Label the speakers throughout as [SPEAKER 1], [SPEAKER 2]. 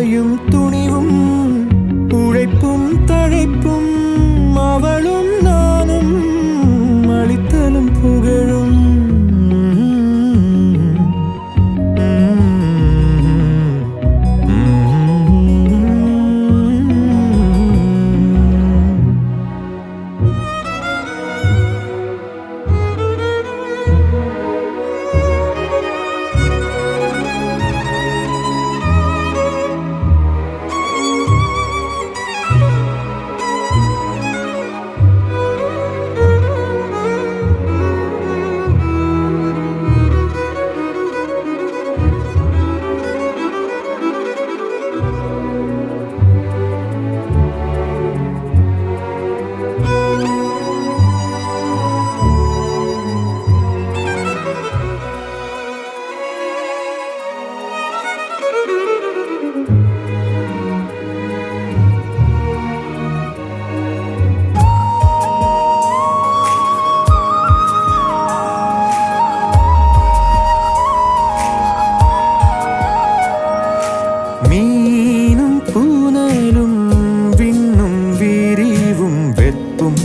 [SPEAKER 1] அவையும் துணிவும் உழைப்பும் தழைப்பும் அவளும் நானும் அளித்தலும் புகழும் மீனும் பூனலும் விண்ணும் விரிவும் வெப்பும்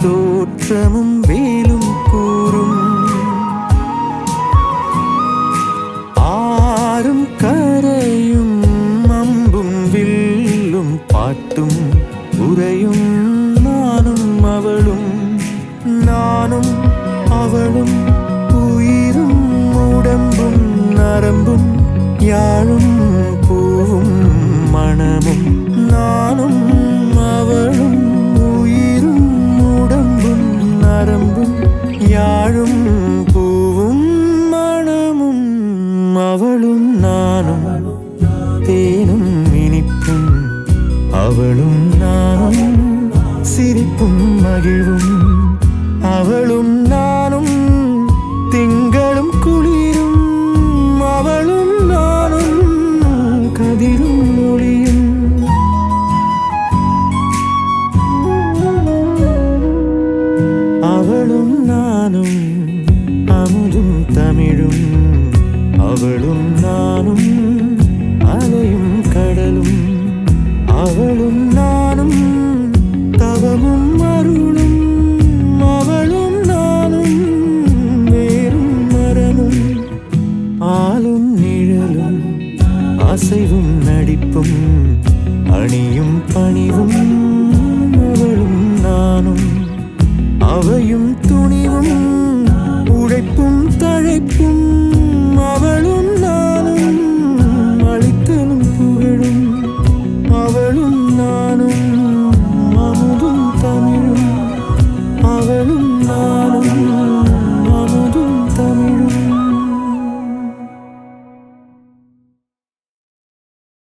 [SPEAKER 1] தோற்றமும் வேலும் கூறும் ஆறும் கரையும் அம்பும் வில்லும் பாட்டும் உரையும் நானும் அவளும் உயிரும் உடம்பும் நரம்பும் யாழும் பூவும் மணமும் நானும் அவளும் உயிரும் உடம்பும் நரம்பும் யாழும் பூவும் மணமும் அவளும் நானும் தேனும் இனிப்பும் அவளும் நானும் சிரிப்பும் மகிழ்வும் அவளும் நானும் திங்களும் குளிரும் அவளும் நானும் கதிரும் ஒளியும் அவளும் நானும் அமுதும் தமிழும் அவளும் நானும் அலையும் கடலும் அவளும் நானும் தவமும் அருளும் அவளும் நானும் வேறும் மரமும் ஆளும் நிழலும் அசைவும் நடிப்பும் அணியும் பணிவும் அவளும் நானும் அவையும் துணிவும் உழைப்பும் தழைப்பும்